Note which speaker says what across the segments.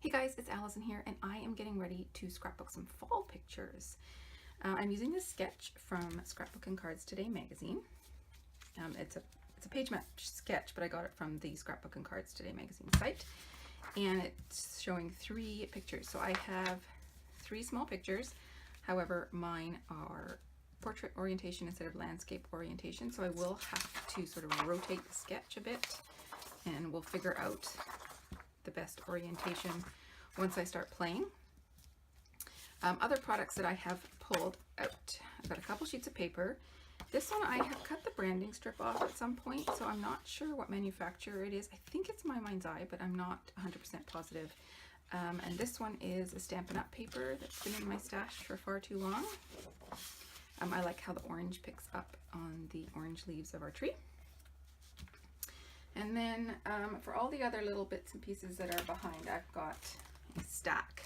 Speaker 1: Hey guys, it's Allison here, and I am getting ready to scrapbook some fall pictures. I'm using this sketch from Scrapbook and Cards Magazine. It's a page match sketch, but I got it from the Scrapbook and Cards Magazine site, and it's showing 3 pictures. So I have 3 small pictures. However, mine are portrait orientation instead of landscape orientation, so I will have to sort of rotate the sketch a bit, and we'll figure out the best orientation once I start playing. Other products that I have pulled out. I've got a couple sheets of paper. This one I have cut the branding strip off at some point, so I'm not sure what manufacturer it is. I think it's My Mind's Eye, but I'm not 100% positive. And this one is a Stampin' Up! Paper that's been in my stash for far too long. I like how the orange picks up on the orange leaves of our tree. And then for all the other little bits and pieces that are behind, I've got a stack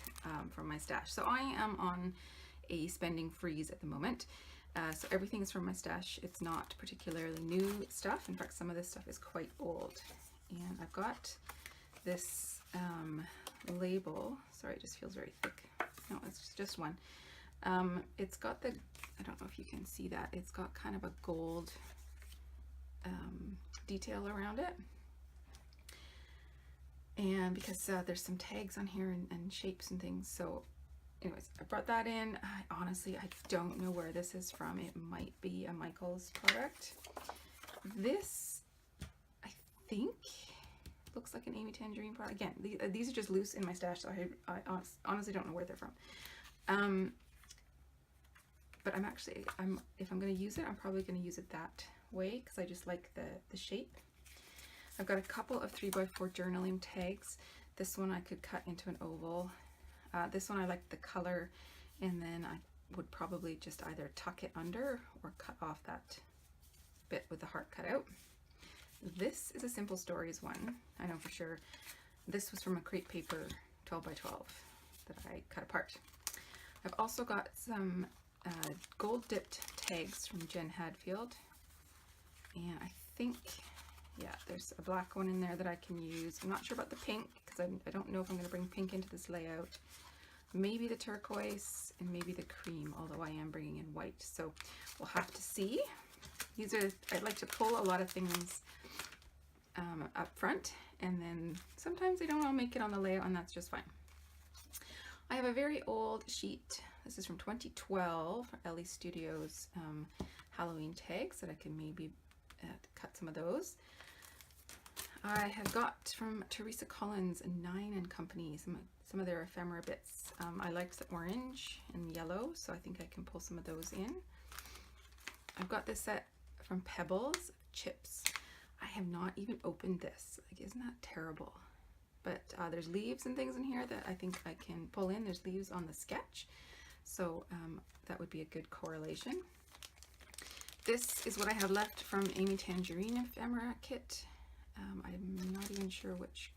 Speaker 1: from my stash. So I am on a spending freeze at the moment. So everything is from my stash. It's not particularly new stuff. In fact, some of this stuff is quite old. And I've got this label. Sorry, it just feels very thick. No, it's just one. It's got the, I don't know if you can see that, it's got kind of a gold detail around it, and because there's some tags on here and shapes and things. So anyways, I brought that in. Honestly, I don't know where this is from. It might be a Michael's product. This, I think, looks like an Amy Tangerine product. Again, these are just loose in my stash, so I honestly don't know where they're from. But if I'm going to use it, I'm probably going to use it that way because I just like the shape. I've got a couple of 3x4 journaling tags. This one I could cut into an oval. This one I like the color, and then I would probably just either tuck it under or cut off that bit with the heart cut out. This is a Simple Stories one, I know for sure. This was from a crepe paper 12x12 that I cut apart. I've also got some gold dipped tags from Jen Hadfield, and I think, yeah, there's a black one in there that I can use. I'm not sure about the pink because I don't know if I'm going to bring pink into this layout. Maybe the turquoise and maybe the cream, although I am bringing in white, so we'll have to see. These are, I like to pull a lot of things up front, and then sometimes they don't all make it on the layout, and that's just fine. I have a very old sheet. This is from 2012, Ellie Studios Halloween tags that I can maybe cut some of those. I have got from Teresa Collins and Nine and Company some of their ephemera bits. I liked the orange and yellow, so I think I can pull some of those in. I've got this set from Pebbles Chips. I have not even opened this. Like, isn't that terrible? But there's leaves and things in here that I think I can pull in. There's leaves on the sketch, so that would be a good correlation. This is what I have left from Amy Tangerine ephemera kit. I'm not even sure which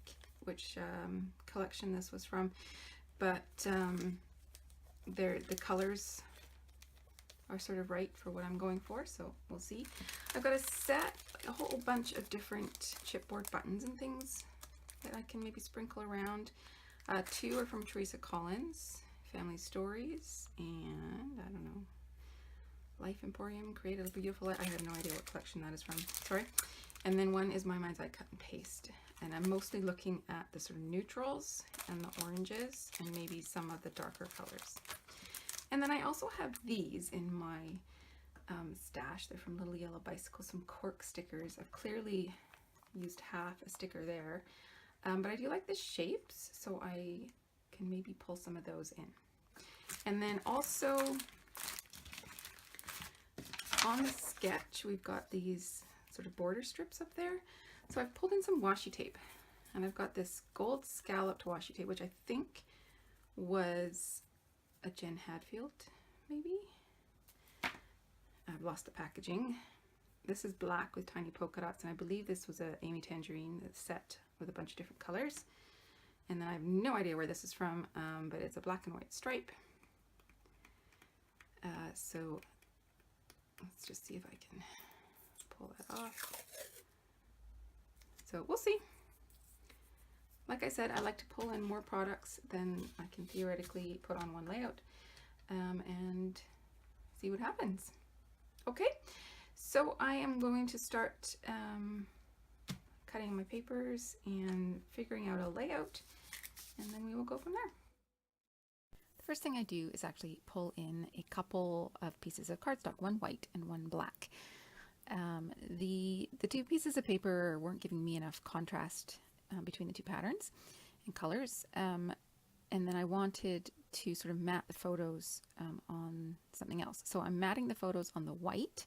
Speaker 1: collection this was from, but the colors are sort of right for what I'm going for, so we'll see. I've got a whole bunch of different chipboard buttons and things that I can maybe sprinkle around. 2 are from Teresa Collins, Family Stories, and I don't know, Life Emporium, Create a Beautiful Life. I have no idea what collection that is from, sorry. And then one is My Mind's Eye Cut and Paste. And I'm mostly looking at the sort of neutrals and the oranges and maybe some of the darker colors. And then I also have these in my stash. They're from Little Yellow Bicycle, some cork stickers. I've clearly used half a sticker there. But I do like the shapes, so I can maybe pull some of those in. And then also on the sketch, we've got these sort of border strips up there. So I've pulled in some washi tape, and I've got this gold scalloped washi tape, which I think was a Jen Hadfield, maybe? I've lost the packaging. This is black with tiny polka dots, and I believe this was a Amy Tangerine set with a bunch of different colors. And then I have no idea where this is from, but it's a black and white stripe. So let's just see if I can pull that off. So we'll see. like I said, I like to pull in more products than I can theoretically put on one layout, and see what happens. Okay, so I am going to start cutting my papers and figuring out a layout, and then we will go from there. The first thing I do is actually pull in a couple of pieces of cardstock, one white and one black. The two pieces of paper weren't giving me enough contrast between the two patterns and colors, and then I wanted to sort of mat the photos on something else. So I'm matting the photos on the white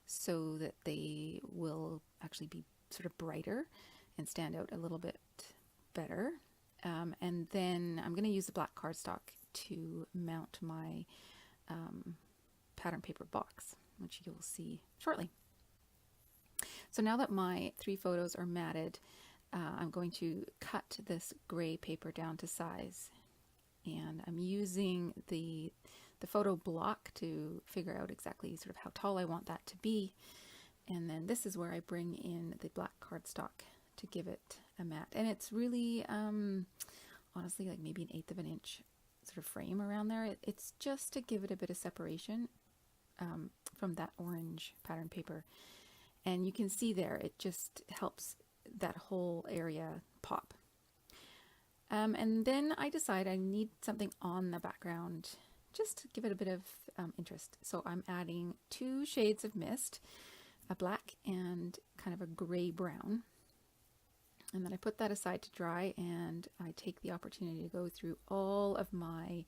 Speaker 1: so that they will actually be sort of brighter and stand out a little bit better. And then I'm going to use the black cardstock to mount my pattern paper box, which you'll see shortly. So now that my 3 photos are matted, I'm going to cut this gray paper down to size, and I'm using the photo block to figure out exactly sort of how tall I want that to be, and then this is where I bring in the black cardstock to give it a mat. And it's really honestly like maybe 1/8 of an inch sort of frame around there. It's just to give it a bit of separation from that orange pattern paper. And you can see there, it just helps that whole area pop. And then I decide I need something on the background just to give it a bit of interest. So I'm adding 2 shades of mist, a black and kind of a gray brown. And then I put that aside to dry, and I take the opportunity to go through all of my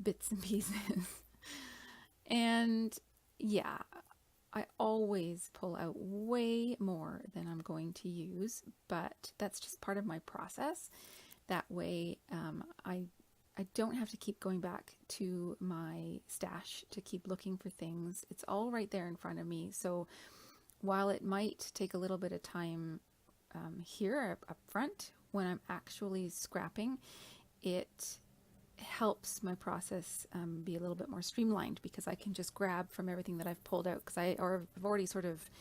Speaker 1: bits and pieces. And yeah, I always pull out way more than I'm going to use, but that's just part of my process. That way I don't have to keep going back to my stash to keep looking for things. It's all right there in front of me. So while it might take a little bit of time here up front, when I'm actually scrapping, it helps my process be a little bit more streamlined, because I can just grab from everything that I've pulled out, because I've already sort of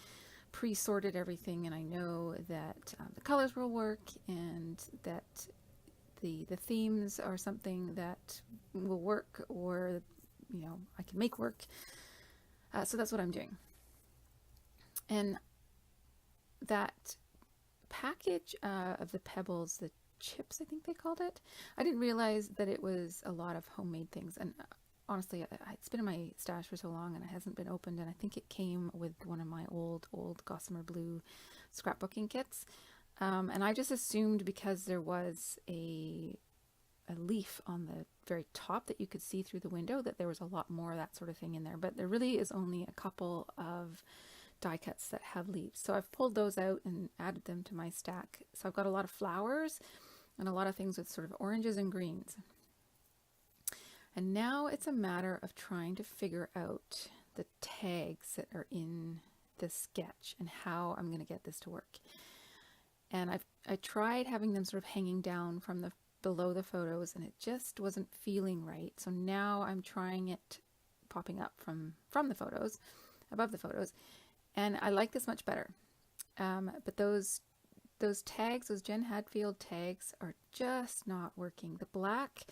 Speaker 1: pre-sorted everything, and I know that the colors will work, and that the themes are something that will work, or you know, I can make work. So that's what I'm doing. And that package of the pebbles, the chips, I think they called it, I didn't realize that it was a lot of homemade things. And honestly, it's been in my stash for so long and it hasn't been opened, and I think it came with one of my old Gossamer Blue scrapbooking kits. And I just assumed, because there was a leaf on the very top that you could see through the window, that there was a lot more of that sort of thing in there, but there really is only a couple of die cuts that have leaves. So I've pulled those out and added them to my stack. So I've got a lot of flowers and a lot of things with sort of oranges and greens. And now it's a matter of trying to figure out the tags that are in this sketch and how I'm going to get this to work. And I tried having them sort of hanging down from the below the photos, and it just wasn't feeling right. So now I'm trying it popping up from the photos, above the photos, and I like this much better. But those tags, those Jen Hadfield tags, are just not working. The black,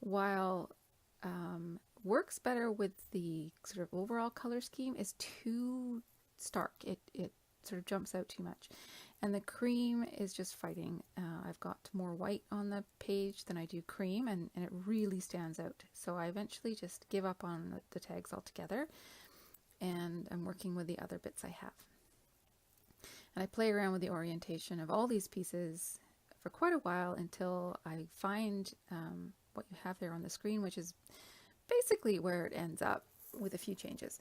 Speaker 1: while works better with the sort of overall color scheme, is too stark. It sort of jumps out too much. And the cream is just fighting. I've got more white on the page than I do cream, and it really stands out. So I eventually just give up on the tags altogether, and I'm working with the other bits I have. And I play around with the orientation of all these pieces for quite a while until I find what you have there on the screen, which is basically where it ends up with a few changes.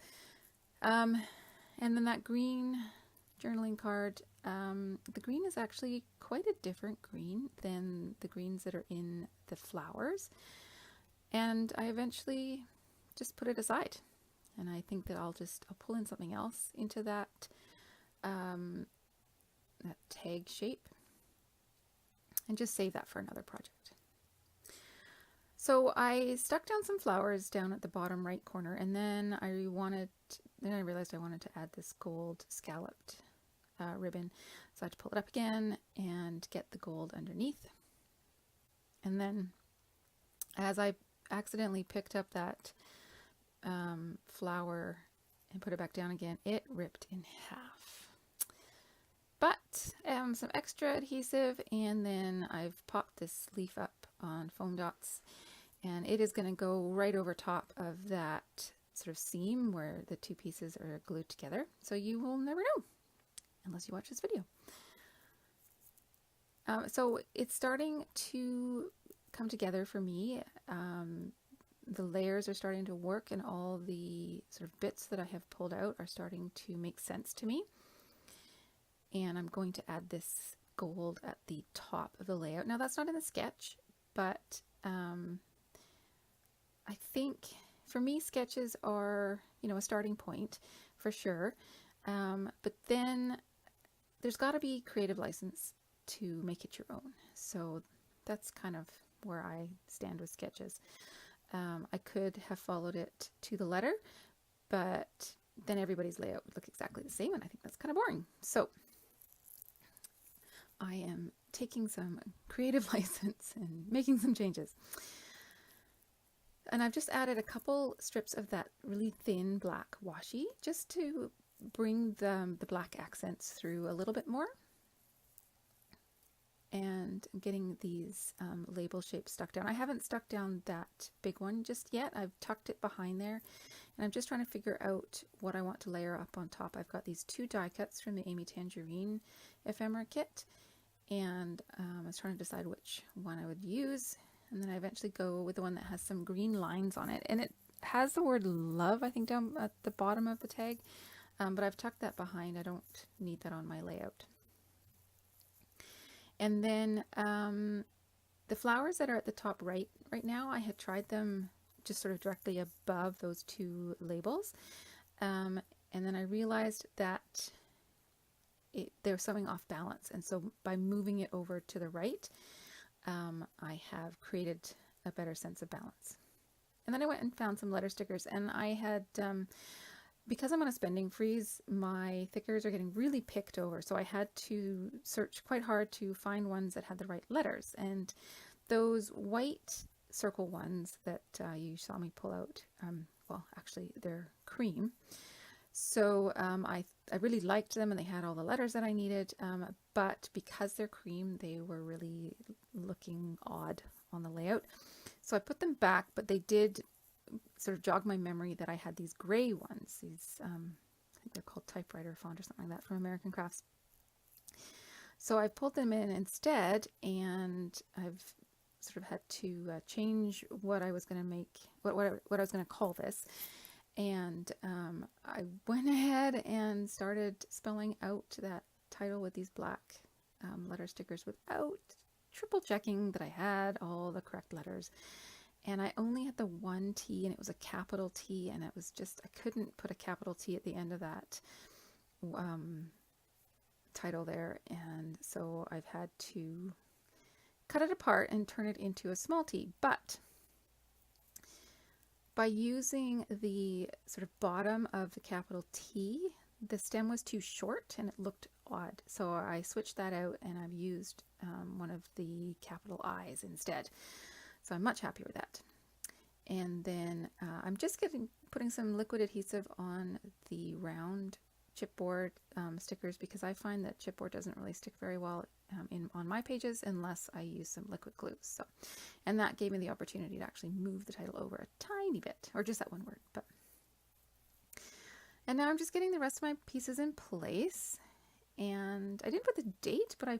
Speaker 1: And then that green journaling card, the green is actually quite a different green than the greens that are in the flowers, and I eventually just put it aside, and I think that I'll pull in something else into that that tag shape and just save that for another project. So I stuck down some flowers down at the bottom right corner, and then I realized I wanted to add this gold scalloped ribbon. So I had to pull it up again and get the gold underneath. And then as I accidentally picked up that flower and put it back down again, it ripped in half. But some extra adhesive, and then I've popped this leaf up on foam dots, and it is going to go right over top of that sort of seam where the two pieces are glued together. So you will never know unless you watch this video. So it's starting to come together for me. The layers are starting to work, and all the sort of bits that I have pulled out are starting to make sense to me. And I'm going to add this gold at the top of the layout. Now that's not in the sketch, but I think for me sketches are, you know, a starting point for sure. But then there's got to be creative license to make it your own. So that's kind of where I stand with sketches. I could have followed it to the letter, but then everybody's layout would look exactly the same, and I think that's kind of boring. So I am taking some creative license and making some changes. And I've just added a couple strips of that really thin black washi just to bring the black accents through a little bit more. And getting these label shapes stuck down. I haven't stuck down that big one just yet. I've tucked it behind there, and I'm just trying to figure out what I want to layer up on top. I've got these two die cuts from the Amy Tangerine ephemera kit, and I was trying to decide which one I would use, and then I eventually go with the one that has some green lines on it, and it has the word love, I think, down at the bottom of the tag, but I've tucked that behind. I don't need that on my layout. And then the flowers that are at the top right now, I had tried them just sort of directly above those two labels. And then I realized that there was something off balance. And so by moving it over to the right, I have created a better sense of balance. And then I went and found some letter stickers, and I had... because I'm on a spending freeze, my thickers are getting really picked over, so I had to search quite hard to find ones that had the right letters. And those white circle ones that you saw me pull out, well, actually they're cream. So I really liked them, and they had all the letters that I needed, but because they're cream, they were really looking odd on the layout. So I put them back, but they did sort of jog my memory that I had these gray ones, these I think they're called typewriter font or something like that from American Crafts. So I pulled them in instead, and I've sort of had to change what I was going to make, what I was going to call this. And I went ahead and started spelling out that title with these black letter stickers without triple checking that I had all the correct letters. And I only had the one T, and it was a capital T, and it was just, I couldn't put a capital T at the end of that title there. And so I've had to cut it apart and turn it into a small t. But by using the sort of bottom of the capital T, the stem was too short and it looked odd. So I switched that out, and I've used one of the capital I's instead. So I'm much happier with that. And then I'm just putting some liquid adhesive on the round chipboard stickers, because I find that chipboard doesn't really stick very well on my pages unless I use some liquid glue. So, and that gave me the opportunity to actually move the title over a tiny bit, or just that one word. And now I'm just getting the rest of my pieces in place. And I didn't put the date, but I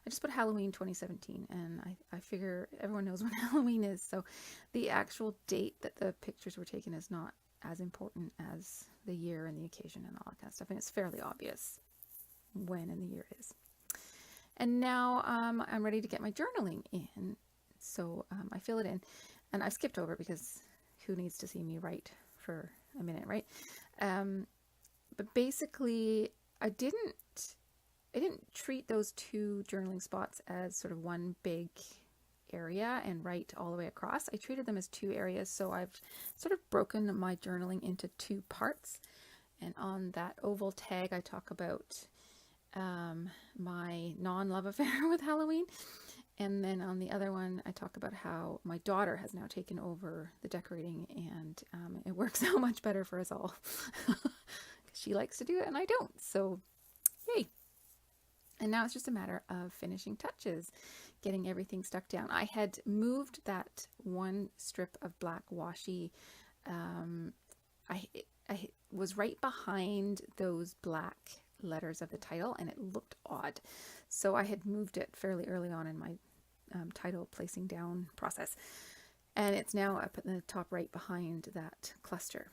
Speaker 1: just put Halloween 2017, and I figure everyone knows when Halloween is, so the actual date that the pictures were taken is not as important as the year and the occasion and all that kind of stuff, and it's fairly obvious when in the year it is. And now I'm ready to get my journaling in, so I fill it in, and I skipped over because who needs to see me write for a minute, right? But basically, I didn't treat those two journaling spots as sort of one big area and write all the way across. I treated them as two areas, so I've sort of broken my journaling into two parts. And on that oval tag, I talk about my non-love affair with Halloween. And then on the other one, I talk about how my daughter has now taken over the decorating, and it works out much better for us all. She likes to do it and I don't, so yay. And now it's just a matter of finishing touches, getting everything stuck down. I had moved that one strip of black washi. I was right behind those black letters of the title, and it looked odd. So I had moved it fairly early on in my title placing down process. And it's now up at the top right behind that cluster.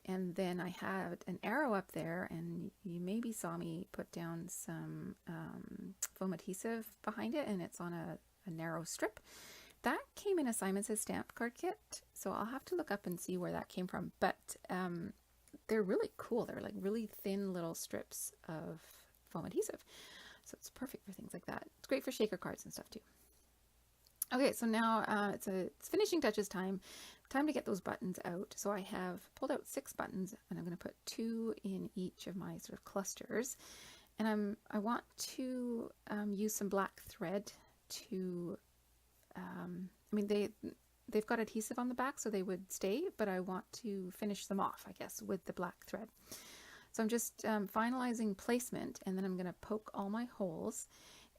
Speaker 1: And then I had an arrow up there, and you maybe saw me put down some foam adhesive behind it, and it's on a narrow strip. That came in a Simon Says Stamped card kit, so I'll have to look up and see where that came from. But they're really cool. They're like really thin little strips of foam adhesive. So it's perfect for things like that. It's great for shaker cards and stuff too. Okay, so now it's finishing touches time. Time to get those buttons out. So I have pulled out 6 buttons, and I'm going to put 2 in each of my sort of clusters. And I want to use some black thread to, I mean, they've got adhesive on the back, so they would stay, but I want to finish them off, I guess, with the black thread. So I'm just finalizing placement, and then I'm going to poke all my holes.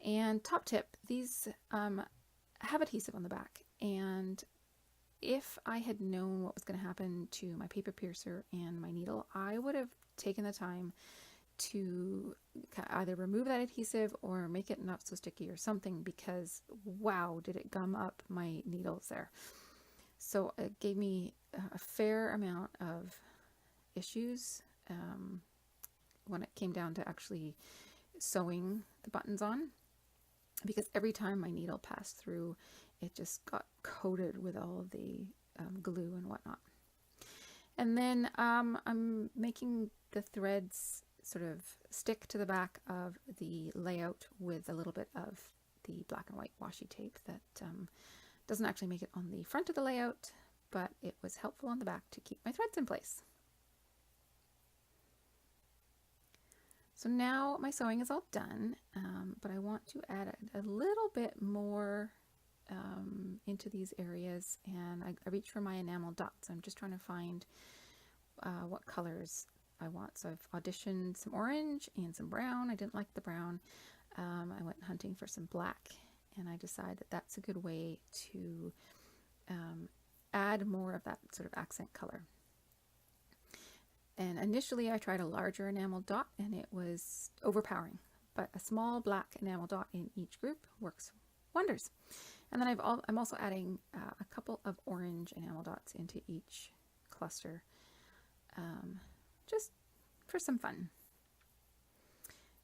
Speaker 1: And top tip, these have adhesive on the back, and if I had known what was going to happen to my paper piercer and my needle, I would have taken the time to either remove that adhesive or make it not so sticky or something, because wow, did it gum up my needles there. So it gave me a fair amount of issues when it came down to actually sewing the buttons on, because every time my needle passed through, it just got coated with all of the glue and whatnot. And then I'm making the threads sort of stick to the back of the layout with a little bit of the black and white washi tape that doesn't actually make it on the front of the layout, but it was helpful on the back to keep my threads in place. So now my sewing is all done, but I want to add a little bit more into these areas, and I reached for my enamel dots. I'm just trying to find what colors I want. So I've auditioned some orange and some brown. I didn't like the brown. I went hunting for some black, and I decided that that's a good way to add more of that sort of accent color. And initially I tried a larger enamel dot, and it was overpowering, but a small black enamel dot in each group works wonders. And then I'm also adding a couple of orange enamel dots into each cluster, just for some fun.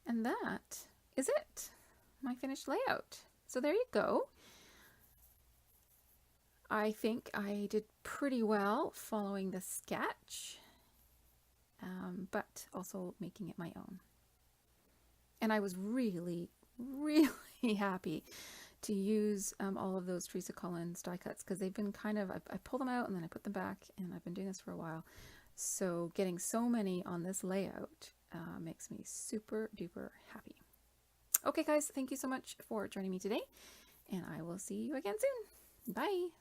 Speaker 1: And that is it, my finished layout. So there you go. I think I did pretty well following the sketch, but also making it my own. And I was really, really happy to use all of those Teresa Collins die cuts, because they've been kind of, I pull them out and then I put them back, and I've been doing this for a while. So getting so many on this layout makes me super duper happy. Okay guys, thank you so much for joining me today, and I will see you again soon. Bye.